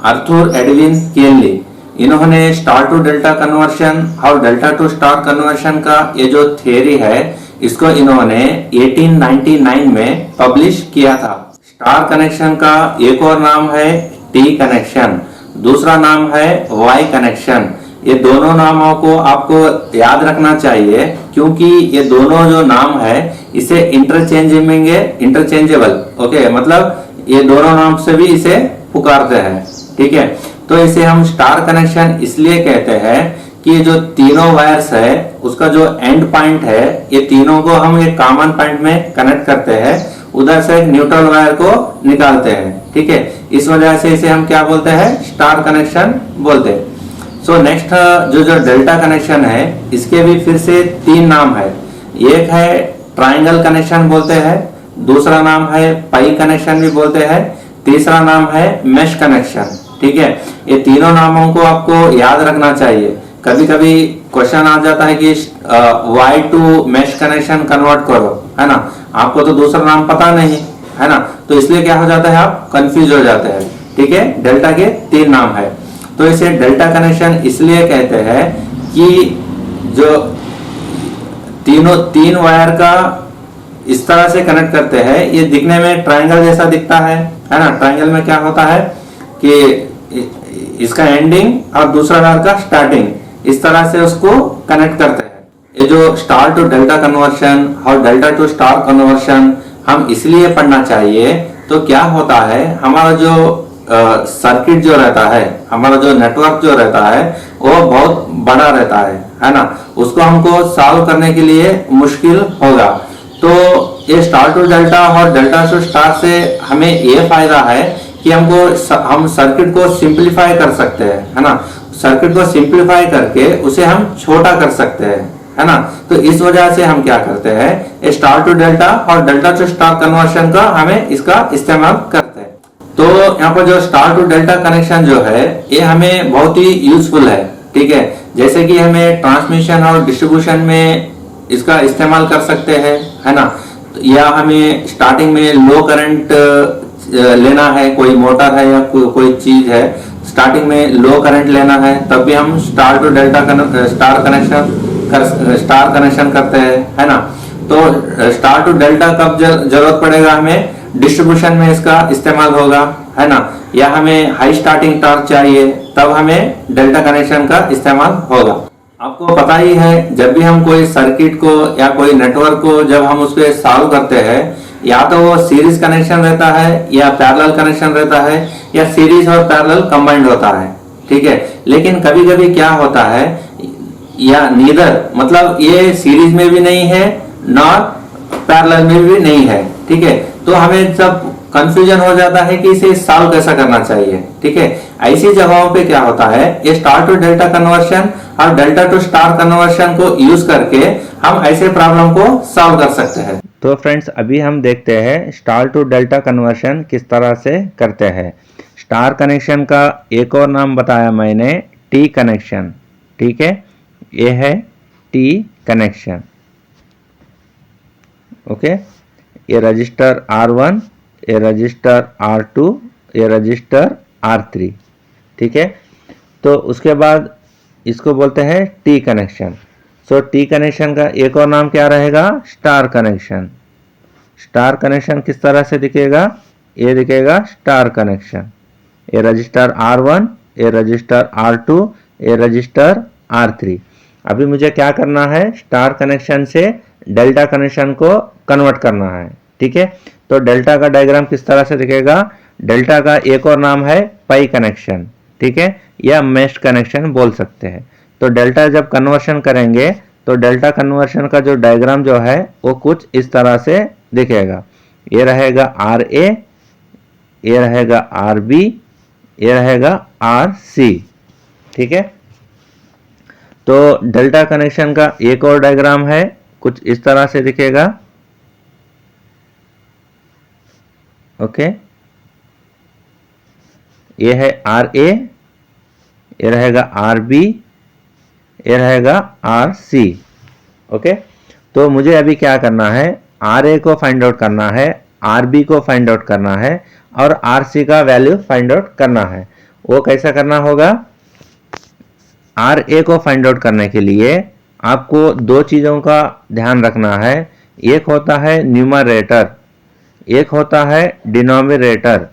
Arthur Edwin केनली, इन्होंने star to delta conversion और delta two star conversion का ये जो थियरी है इसको इन्होंने 1899 में पब्लिश किया था। स्टार कनेक्शन का एक और नाम है टी कनेक्शन, दूसरा नाम है वाई कनेक्शन। ये दोनों नामों को आपको याद रखना चाहिए क्योंकि ये दोनों जो नाम है इसे इंटरचेंजेबल ओके, मतलब ये दोनों नाम से भी इसे पुकारते हैं। ठीक है, तो इसे हम स्टार कनेक्शन इसलिए कहते हैं कि जो तीनों वायर्स है उसका जो एंड पॉइंट है ये तीनों को हम एक कॉमन पॉइंट में कनेक्ट करते हैं, उधर से एक न्यूट्रल वायर को निकालते हैं। ठीक है, इस वजह से इसे हम क्या बोलते हैं, स्टार कनेक्शन बोलते हैं। सो नेक्स्ट जो डेल्टा कनेक्शन है इसके भी फिर से तीन नाम है। एक है ट्रायंगल कनेक्शन बोलते हैं, दूसरा नाम है पाई कनेक्शन भी बोलते हैं, तीसरा नाम है मेश कनेक्शन। ठीक है, ये तीनों नामों को आपको याद रखना चाहिए। कभी कभी क्वेश्चन आ जाता है कि Y to mesh connection convert करो, है ना, आपको तो दूसरा नाम पता नहीं है ना, तो इसलिए क्या हो जाता है, आप कंफ्यूज हो जाते हैं। ठीक है, डेल्टा के तीन नाम है, तो इसे डेल्टा कनेक्शन इसलिए कहते हैं कि जो तीन वायर का इस तरह से कनेक्ट करते हैं, ये दिखने में ट्रायंगल जैसा दिखता है ना। ट्रायंगल में क्या होता है कि इसका एंडिंग और दूसरा वायर का स्टार्टिंग इस तरह से उसको कनेक्ट करते हैं। ये जो स्टार टू डेल्टा कन्वर्शन और डेल्टा टू स्टार कन्वर्शन हम इसलिए पढ़ना चाहिए, तो क्या होता है हमारा जो सर्किट जो रहता है, हमारा जो नेटवर्क जो रहता है वो बहुत बड़ा रहता है ना, उसको हमको सॉल्व करने के लिए मुश्किल होगा। तो ये स्टार टू डेल्टा और डेल्टा टू स्टार से हमें ये फायदा है कि हम सर्किट को सिंप्लीफाई कर सकते हैं, है ना, सर्किट को सिंप्लीफाई करके उसे हम छोटा कर सकते हैं, है ना। तो इस वजह से हम क्या करते हैं, स्टार टू डेल्टा और डेल्टा टू स्टार कन्वर्शन का हमें इसका इस्तेमाल करते हैं। तो यहाँ पर जो स्टार टू डेल्टा कनेक्शन जो है ये हमें बहुत ही यूजफुल है। ठीक है, जैसे कि हमें ट्रांसमिशन और डिस्ट्रीब्यूशन में इसका इस्तेमाल कर सकते हैं, है ना, या हमें स्टार्टिंग में लो करंट लेना है, कोई मोटर है या कोई चीज है, स्टार्टिंग में लो करंट लेना है, तब भी हम star to delta star connection करते हैं, है ना। तो स्टार टू डेल्टा कब जरूरत पड़ेगा, हमें डिस्ट्रीब्यूशन में इसका इस्तेमाल होगा, है ना, या हमें हाई स्टार्टिंग टॉर्क चाहिए तब हमें डेल्टा कनेक्शन का इस्तेमाल होगा। आपको पता ही है जब भी हम कोई सर्किट को या कोई नेटवर्क को जब हम उस पर सॉल्व करते हैं, या तो वो सीरीज कनेक्शन रहता है या पैरेलल कनेक्शन रहता है या सीरीज और पैरेलल कंबाइंड होता है। ठीक है, लेकिन कभी कभी क्या होता है, या नीदर, मतलब ये सीरीज में भी नहीं है नॉर पैरेलल में भी नहीं है। ठीक है, तो हमें जब कंफ्यूजन हो जाता है कि इसे सॉल्व कैसा करना चाहिए। ठीक है, ऐसी जगहों पे क्या होता है, ये स्टार टू डेल्टा कन्वर्शन और डेल्टा टू स्टार कन्वर्शन को यूज करके हम ऐसे प्रॉब्लम को सॉल्व कर सकते हैं। तो फ्रेंड्स अभी हम देखते हैं स्टार टू डेल्टा कन्वर्शन किस तरह से करते हैं। स्टार कनेक्शन का एक और नाम बताया मैंने, टी कनेक्शन। ठीक है, ये है टी कनेक्शन। ओके, ये रजिस्टर R1, ये रजिस्टर R2, ये रजिस्टर R3। ठीक है, तो उसके बाद इसको बोलते हैं T connection. So T connection का एक और नाम क्या रहेगा, स्टार कनेक्शन। स्टार कनेक्शन किस तरह से दिखेगा, ये दिखेगा स्टार कनेक्शन। ये रजिस्टर R1, ये रजिस्टर R2, ये रजिस्टर R3। अभी मुझे क्या करना है, स्टार कनेक्शन से डेल्टा कनेक्शन को कन्वर्ट करना है। ठीक है, तो डेल्टा का डायग्राम किस तरह से दिखेगा, डेल्टा का एक और नाम है पाई कनेक्शन। ठीक है, या मेश कनेक्शन बोल सकते हैं। तो डेल्टा जब कन्वर्शन करेंगे तो डेल्टा कन्वर्शन का जो डायग्राम जो है वो कुछ इस तरह से दिखेगा। ये रहेगा RA, ये रहेगा RB, ये रहेगा RC। ठीक है, तो डेल्टा कनेक्शन का एक और डायग्राम है, कुछ इस तरह से दिखेगा। ओके, ये है RA, ये रहेगा RB, ये रहेगा RC। ओके, तो मुझे अभी क्या करना है, RA को फाइंड आउट करना है, RB को फाइंड आउट करना है और RC का वैल्यू फाइंड आउट करना है। वो कैसा करना होगा, आर ए को फाइंड आउट करने के लिए आपको दो चीज़ों का ध्यान रखना है। एक होता है न्यूमरेटर, एक होता है डिनोमिनेटर।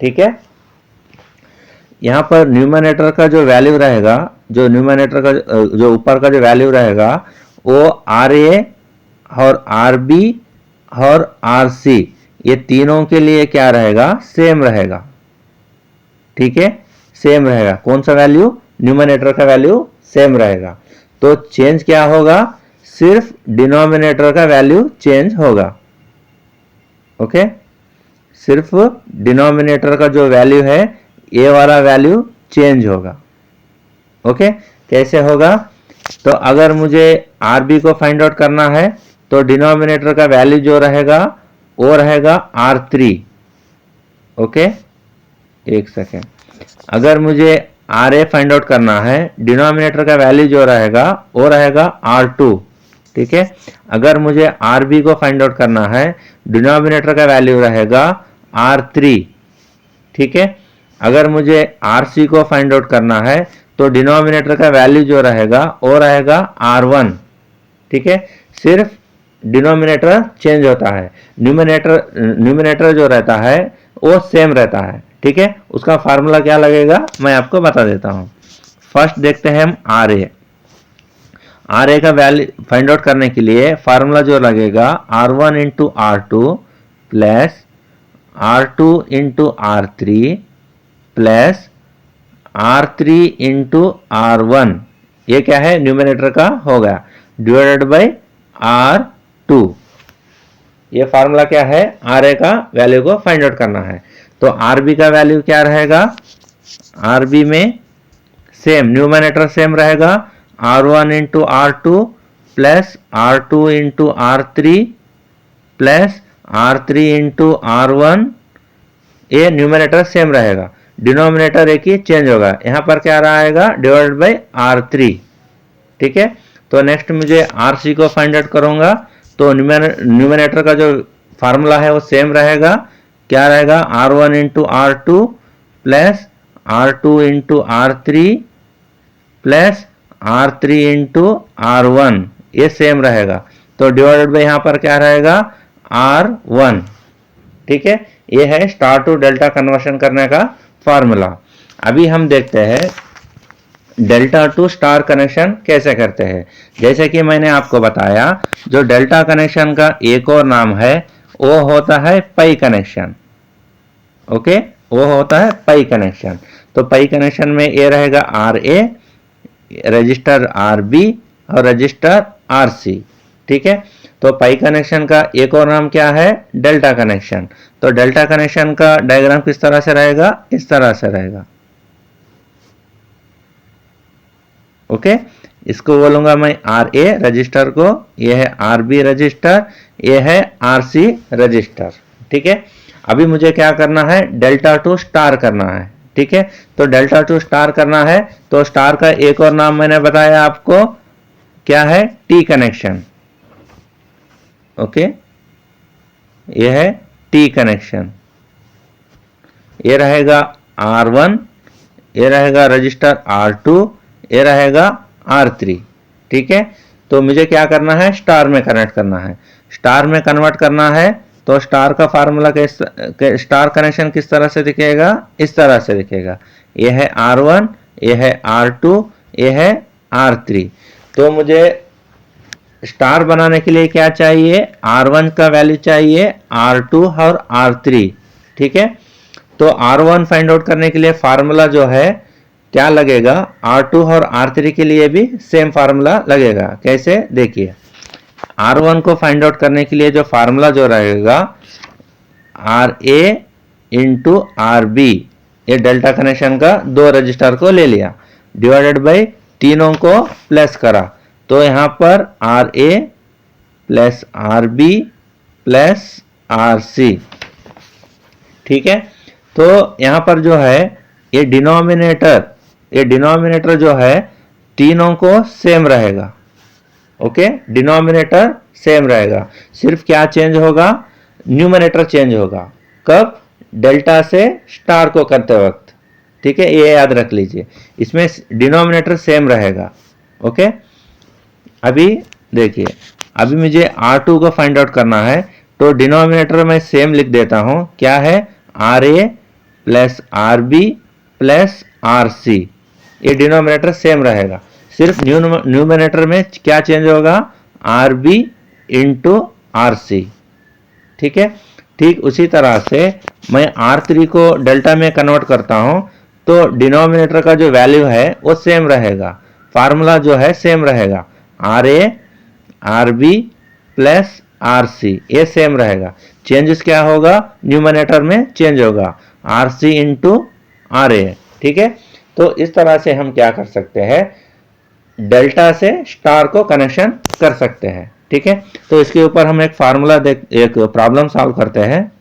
ठीक है, यहाँ पर न्यूमरेटर का जो वैल्यू रहेगा, जो न्यूमरेटर का जो ऊपर का जो वैल्यू रहेगा वो आर ए और आर बी और आर सी, ये तीनों के लिए क्या रहेगा, सेम रहेगा। ठीक है, सेम रहेगा। कौन सा वैल्यू, न्यूमरेटर का वैल्यू सेम रहेगा। तो चेंज क्या होगा, सिर्फ डिनोमिनेटर का वैल्यू चेंज होगा। ओके, सिर्फ डिनोमिनेटर का जो वैल्यू है ये वाला वैल्यू चेंज होगा। ओके, कैसे होगा, तो अगर मुझे आर बी को फाइंड आउट करना है तो डिनोमिनेटर का वैल्यू जो रहेगा वो रहेगा R3। ओके, एक सेकेंड। अगर मुझे आर ए फाइंड आउट करना है, डिनोमिनेटर का वैल्यू जो रहेगा वो रहेगा R2। ठीक है, अगर मुझे आर बी को फाइंड आउट करना है, डिनोमिनेटर का वैल्यू रहेगा R3। ठीक है, अगर मुझे आर सी को फाइंड आउट करना है तो डिनोमिनेटर का वैल्यू जो रहेगा वो रहेगा R1। ठीक है, सिर्फ डिनोमिनेटर चेंज होता है, न्यूमरेटर जो रहता है वो सेम रहता है। ठीक है, उसका फार्मूला क्या लगेगा मैं आपको बता देता हूं। फर्स्ट देखते हैं हम आर ए का वैल्यू फाइंड आउट करने के लिए फार्मूला जो लगेगा R1 into R2 plus R2 into R3 plus R3 into R1, ये क्या है, न्यूमरेटर का होगा, डिवाइडेड बाई R2। ये फार्मूला क्या है, आर ए का वैल्यू को फाइंड आउट करना है। तो आर बी का वैल्यू क्या रहेगा, आर बी में सेम न्यूमरेटर सेम रहेगा, R1 into R2 plus R2 into R3 plus R3 into R1, ये न्यूमरेटर सेम रहेगा, डिनोमिनेटर एक ही चेंज होगा। यहाँ पर क्या रहेगा, डिवाइडेड बाई R3। ठीक है, तो नेक्स्ट मुझे आर सी को फाइंड आउट करूंगा तो न्यूमरेटर का जो फार्मूला है वो सेम रहेगा, क्या रहेगा, R1 into R2 plus R2 into R3 plus R3 into R1, ये सेम रहेगा। तो डिवाइडेड बाई यहाँ पर क्या रहेगा, R1। ठीक है, ये है स्टार टू डेल्टा कन्वर्शन करने का फार्मूला। अभी हम देखते हैं डेल्टा टू स्टार कनेक्शन कैसे करते हैं। जैसे कि मैंने आपको बताया, जो डेल्टा कनेक्शन का एक और नाम है वो होता है पाई कनेक्शन। ओके, वो होता है पाई कनेक्शन। तो पाई कनेक्शन में ये रहेगा R A, register R B और रजिस्टर आर सी। ठीक है, तो पाई कनेक्शन का एक और नाम क्या है, डेल्टा कनेक्शन। तो डेल्टा कनेक्शन का डायग्राम किस तरह से रहेगा, इस तरह से रहेगा। ओके, इसको बोलूंगा मैं आर ए रजिस्टर को, यह है आर बी रजिस्टर, यह है आर सी रजिस्टर। ठीक है, अभी मुझे क्या करना है, डेल्टा टू स्टार करना है। ठीक है, तो डेल्टा टू स्टार करना है तो स्टार का एक और नाम मैंने बताया आपको, क्या है, टी कनेक्शन। ओके, यह है टी कनेक्शन। ये रहेगा R1, ये रहेगा रजिस्टर R2, ये रहेगा R3। ठीक है, तो मुझे क्या करना है, स्टार में कनेक्ट करना है। स्टार में कन्वर्ट करना है तो स्टार का फार्मूला स्टार कनेक्शन किस तरह से दिखेगा, इस तरह से दिखेगा। ये है R1, ये है R2, ये है R3। तो मुझे स्टार बनाने के लिए क्या चाहिए, R1 का वैल्यू चाहिए, R2 और R3। ठीक है, तो R1 फाइंड आउट करने के लिए फार्मूला जो है क्या लगेगा, R2 और R3 के लिए भी सेम फार्मूला लगेगा। कैसे, देखिए, R1 को फाइंड आउट करने के लिए जो फार्मूला जो रहेगा, RA इंटू RB, ये डेल्टा कनेक्शन का दो रजिस्टर को ले लिया, डिवाइडेड बाई तीनों को प्लस करा, तो यहाँ पर RA plus RB plus RC। ठीक है, तो यहाँ पर जो है ये डिनोमिनेटर जो है तीनों को सेम रहेगा। ओके, डिनोमिनेटर सेम रहेगा, सिर्फ क्या चेंज होगा, न्यूमरेटर चेंज होगा। कब, डेल्टा से स्टार को करते वक्त। ठीक है, ये याद रख लीजिए, इसमें डिनोमिनेटर सेम रहेगा। ओके, अभी देखिए, अभी मुझे R2 को फाइंड आउट करना है, तो डिनोमिनेटर में सेम लिख देता हूं, क्या है, RA plus RB plus RC, ये डिनोमिनेटर सेम रहेगा, सिर्फ न्यूमिनेटर में क्या चेंज होगा, RB इंटू RC। ठीक है, ठीक उसी तरह से मैं R3 को डेल्टा में कन्वर्ट करता हूं, तो डिनोमिनेटर का जो वैल्यू है वो सेम रहेगा, फार्मूला जो है सेम रहेगा, RA RB प्लस RC, ये सेम रहेगा, चेंजेस क्या होगा, न्यूमिनेटर में चेंज होगा, RC इंटू RA। ठीक है, तो इस तरह से हम क्या कर सकते हैं, डेल्टा से स्टार को कनेक्शन कर सकते हैं। ठीक है, तो इसके ऊपर हम एक फार्मूला एक प्रॉब्लम सॉल्व करते हैं।